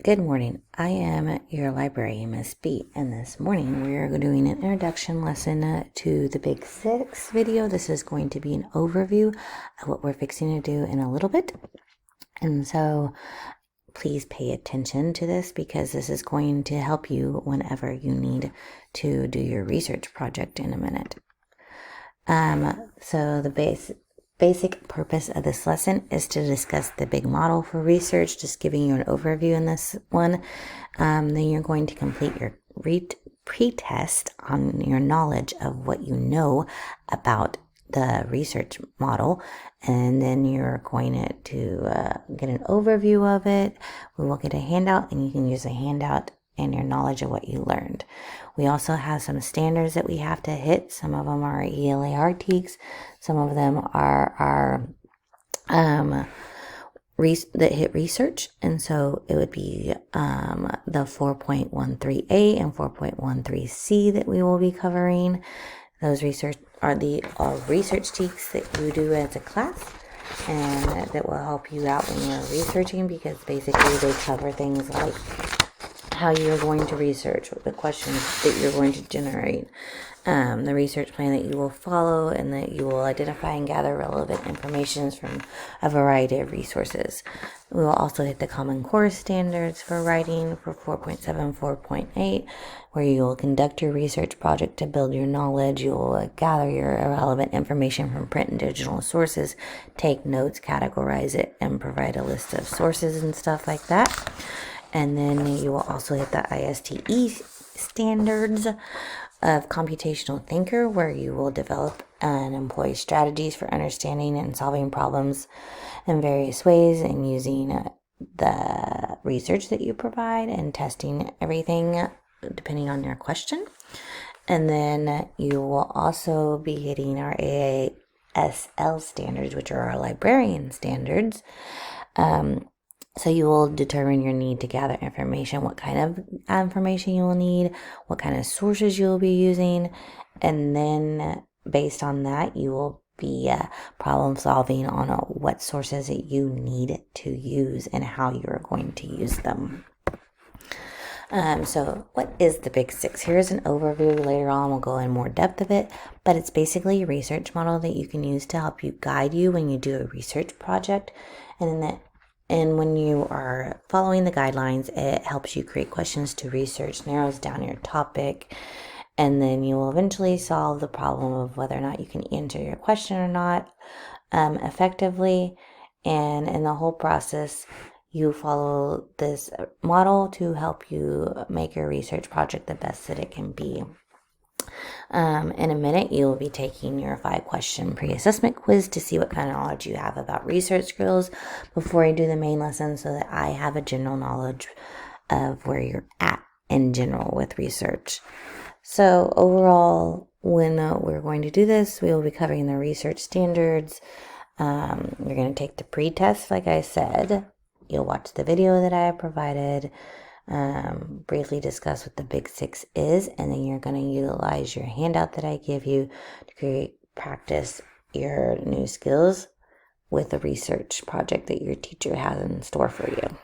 Good morning. I am your librarian, Miss B, and this morning we are doing an introduction lesson to the Big 6 video. This is going to be an overview of what we're fixing to do in a little bit. And so please pay attention to this because this is going to help you whenever you need to do your research project in a minute. So the basic purpose of this lesson is to discuss the big model for research, just giving you an overview in this one. Then you're going to complete your pre-test on your knowledge of what you know about the research model, and then you're going to get an overview of it. We will get a handout, and you can use a handout and your knowledge of what you learned. We also have some standards that we have to hit. Some of them are ELA RTEKs. Some of them are that hit research. And so it would be the 4.13A and 4.13C that we will be covering. Those research are the research TEKs that you do as a class, and that will help you out when you're researching, because basically they cover things like how you're going to research, the questions that you're going to generate, the research plan that you will follow, and that you will identify and gather relevant information from a variety of resources. We will also hit the Common Core standards for writing for 4.7, 4.8, where you will conduct your research project to build your knowledge. You will gather your relevant information from print and digital sources, take notes, categorize it, and provide a list of sources and stuff like that. And then you will also hit the ISTE standards of computational thinker, where you will develop and employ strategies for understanding and solving problems in various ways, and using the research that you provide and testing everything depending on your question. And then you will also be hitting our AASL standards, which are our librarian standards. So you will determine your need to gather information, what kind of information you will need, what kind of sources you will be using, and then based on that, you will be problem solving on what sources that you need to use and how you're going to use them. So what is the Big 6? Here's an overview. Later on, we'll go in more depth of it, but it's basically a research model that you can use to help you guide you when you do a research project, and when you are following the guidelines, it helps you create questions to research, narrows down your topic, and then you will eventually solve the problem of whether or not you can answer your question or not effectively. And in the whole process, you follow this model to help you make your research project the best that it can be. In a minute, you will be taking your 5-question pre-assessment quiz to see what kind of knowledge you have about research skills before I do the main lesson, so that I have a general knowledge of where you're at in general with research. So overall, when we're going to do this, we will be covering the research standards. You're going to take the pre-test, like I said. You'll watch the video that I have provided. Briefly discuss what the Big 6 is, and then you're going to utilize your handout that I give you to practice your new skills with the research project that your teacher has in store for you.